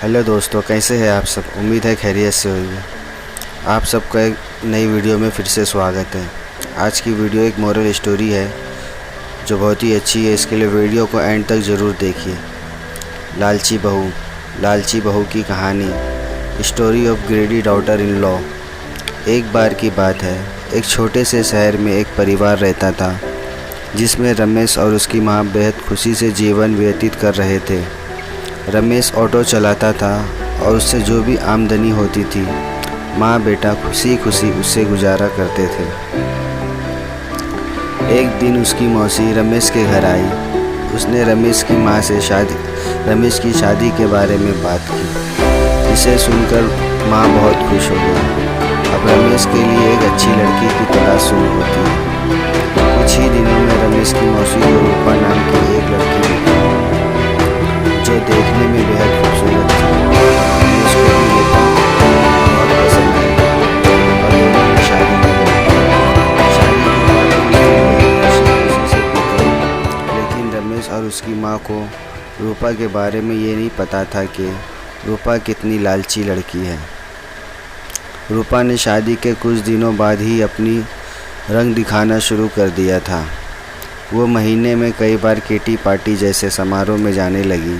Hello दोस्तों, कैसे हैं आप सब। उम्मीद है खैरियत से होंगे। आप सबका एक नई वीडियो में फिर से स्वागत है। आज की वीडियो एक मोरल स्टोरी है जो बहुत ही अच्छी है। इसके लिए वीडियो को एंड तक ज़रूर देखिए। लालची बहू की कहानी, story of ग्रेडी daughter in law. एक बार की बात है, एक छोटे से शहर में एक परिवार रहता था जिसमें रमेश और उसकी माँ बेहद खुशी से जीवन व्यतीत कर रहे थे। रमेश ऑटो चलाता था और उससे जो भी आमदनी होती थी माँ बेटा खुशी खुशी उससे गुजारा करते थे। एक दिन उसकी मौसी रमेश के घर आई। उसने रमेश की माँ से रमेश की शादी के बारे में बात की। इसे सुनकर माँ बहुत खुश हो गई। अब रमेश के लिए एक अच्छी लड़की की तलाश शुरू होती है। कुछ ही दिनों में रमेश की मौसी को रूपा नाम की एक लड़की मिली जो देखने में बेहद खूबसूरत थी। रमेश को भी रूपा बहुत पसंद आई और दोनों ने शादी कर ली। शादी के बाद कुछ दिन खुशी से बीते, लेकिन रमेश और उसकी माँ को रूपा के बारे में ये नहीं पता था कि रूपा कितनी लालची लड़की है। रूपा ने शादी के कुछ दिनों बाद ही अपनी रंग दिखाना शुरू कर दिया था। वो महीने में कई बार किटी पार्टी जैसे समारोह में जाने लगी,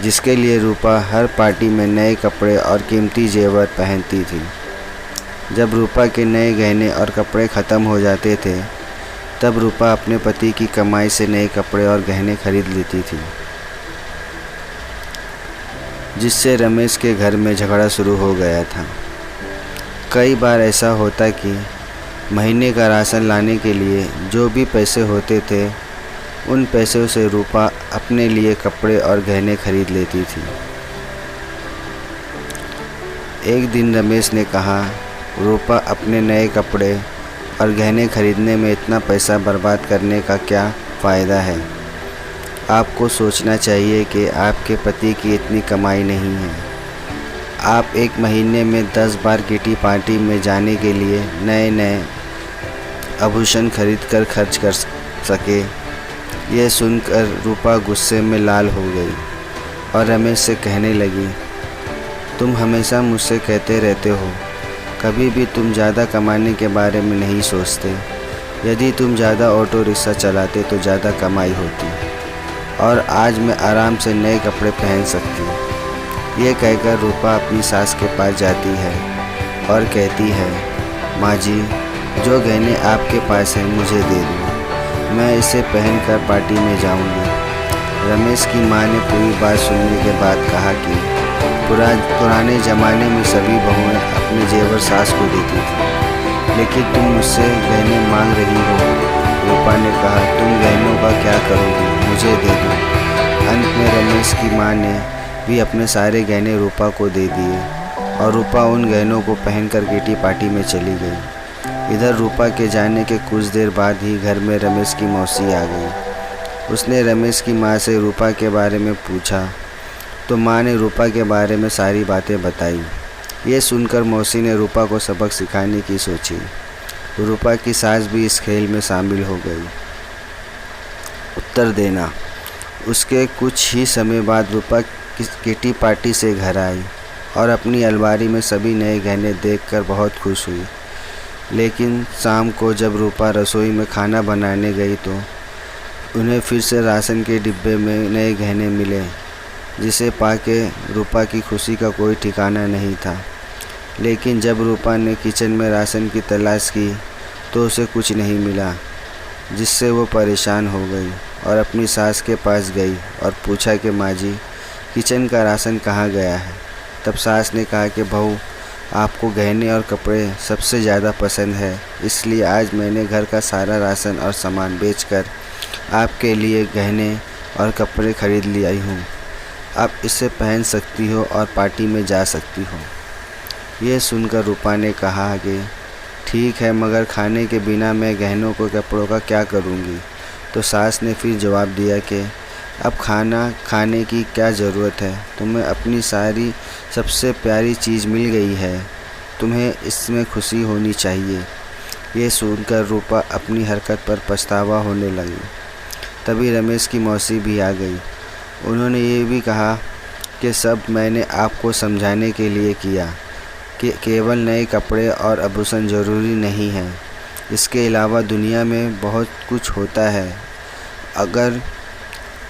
जिसके लिए रूपा हर पार्टी में नए कपड़े और कीमती जेवर पहनती थी। जब रूपा के नए गहने और कपड़े ख़त्म हो जाते थे तब रूपा अपने पति की कमाई से नए कपड़े और गहने खरीद लेती थी, जिससे रमेश के घर में झगड़ा शुरू हो गया था। कई बार ऐसा होता कि महीने का राशन लाने के लिए जो भी पैसे होते थे उन पैसों से रूपा अपने लिए कपड़े और गहने खरीद लेती थी। एक दिन रमेश ने कहा, रूपा अपने नए कपड़े और गहने खरीदने में इतना पैसा बर्बाद करने का क्या फ़ायदा है। आपको सोचना चाहिए कि आपके पति की इतनी कमाई नहीं है। आप एक महीने में 10 बार किटी पार्टी में जाने के लिए नए नए आभूषण खरीद कर खर्च कर सके। यह सुनकर रूपा गुस्से में लाल हो गई और रमेश से कहने लगी, तुम हमेशा मुझसे कहते रहते हो, कभी भी तुम ज़्यादा कमाने के बारे में नहीं सोचते। यदि तुम ज़्यादा ऑटो रिक्शा चलाते तो ज़्यादा कमाई होती और आज मैं आराम से नए कपड़े पहन सकती। ये कहकर रूपा अपनी सास के पास जाती है और कहती है, माँ जी, जो गहने आपके पास हैं मुझे दे दो, मैं इसे पहनकर पार्टी में जाऊंगी। रमेश की माँ ने पूरी बात सुनने के बाद कहा कि पुराने ज़माने में सभी बहुएं अपने जेवर सास को देती थी, लेकिन तुम मुझसे गहने मांग रही हो। रूपा ने कहा, तुम गहनों का क्या करोगी, मुझे दे दो। अंत में रमेश की माँ ने भी अपने सारे गहने रूपा को दे दिए और रूपा उन गहनों को पहनकर किटी पार्टी में चली गई। इधर रूपा के जाने के कुछ देर बाद ही घर में रमेश की मौसी आ गई। उसने रमेश की माँ से रूपा के बारे में पूछा तो माँ ने रूपा के बारे में सारी बातें बताई। ये सुनकर मौसी ने रूपा को सबक सिखाने की सोची। रूपा की सास भी इस खेल में शामिल हो गई। उत्तर देना। उसके कुछ ही समय बाद रूपा किटी पार्टी से घर आई और अपनी अलमारी में सभी नए गहने देखकर बहुत खुश हुई। लेकिन शाम को जब रूपा रसोई में खाना बनाने गई तो उन्हें फिर से राशन के डिब्बे में नए गहने मिले, जिसे पाके रूपा की खुशी का कोई ठिकाना नहीं था। लेकिन जब रूपा ने किचन में राशन की तलाश की तो उसे कुछ नहीं मिला, जिससे वो परेशान हो गई और अपनी सास के पास गई और पूछा कि माँ जी, किचन का राशन कहाँ गया है। तब सास ने कहा कि बहू, आपको गहने और कपड़े सबसे ज़्यादा पसंद है, इसलिए आज मैंने घर का सारा राशन और सामान बेचकर आपके लिए गहने और कपड़े खरीद ले आई हूँ। आप इसे पहन सकती हो और पार्टी में जा सकती हो। ये सुनकर रूपा ने कहा कि ठीक है, मगर खाने के बिना मैं गहनों को कपड़ों का क्या करूँगी। तो सास ने फिर जवाब दिया कि अब खाना खाने की क्या ज़रूरत है, तुम्हें अपनी सारी सबसे प्यारी चीज़ मिल गई है, तुम्हें इसमें खुशी होनी चाहिए। ये सुनकर रूपा अपनी हरकत पर पछतावा होने लगी। तभी रमेश की मौसी भी आ गई। उन्होंने ये भी कहा कि सब मैंने आपको समझाने के लिए किया कि केवल नए कपड़े और आभूषण ज़रूरी नहीं हैं। इसके अलावा दुनिया में बहुत कुछ होता है। अगर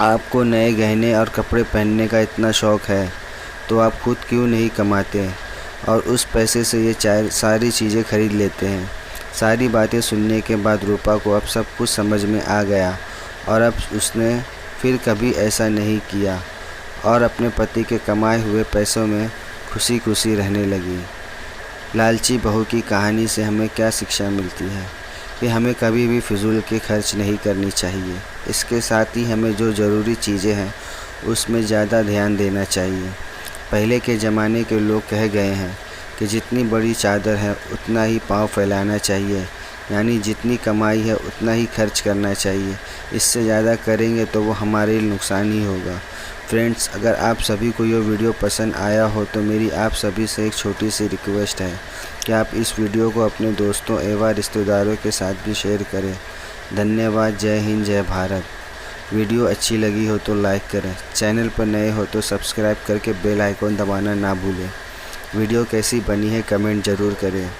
आपको नए गहने और कपड़े पहनने का इतना शौक़ है तो आप खुद क्यों नहीं कमाते और उस पैसे से ये सारी चीज़ें खरीद लेते हैं। सारी बातें सुनने के बाद रूपा को अब सब कुछ समझ में आ गया और अब उसने फिर कभी ऐसा नहीं किया और अपने पति के कमाए हुए पैसों में खुशी खुशी रहने लगी। लालची बहू की कहानी से हमें क्या शिक्षा मिलती है कि हमें कभी भी फिजूल के खर्च नहीं करनी चाहिए। इसके साथ ही हमें जो ज़रूरी चीज़ें हैं उसमें ज़्यादा ध्यान देना चाहिए। पहले के ज़माने के लोग कह गए हैं कि जितनी बड़ी चादर है उतना ही पाँव फैलाना चाहिए, यानी जितनी कमाई है उतना ही खर्च करना चाहिए। इससे ज़्यादा करेंगे तो वो हमारे लिए नुकसान ही होगा। फ्रेंड्स, अगर आप सभी को ये वीडियो पसंद आया हो तो मेरी आप सभी से एक छोटी सी रिक्वेस्ट है कि आप इस वीडियो को अपने दोस्तों एवं रिश्तेदारों के साथ भी शेयर करें। धन्यवाद। जय हिंद, जय भारत। वीडियो अच्छी लगी हो तो लाइक करें, चैनल पर नए हो तो सब्सक्राइब करके बेल आइकन दबाना ना भूलें। वीडियो कैसी बनी है कमेंट ज़रूर करें।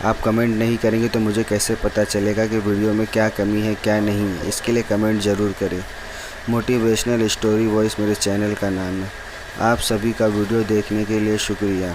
आप कमेंट नहीं करेंगे तो मुझे कैसे पता चलेगा कि वीडियो में क्या कमी है क्या नहीं, इसके लिए कमेंट ज़रूर करें। मोटिवेशनल स्टोरी वॉइस मेरे चैनल का नाम है। आप सभी का वीडियो देखने के लिए शुक्रिया।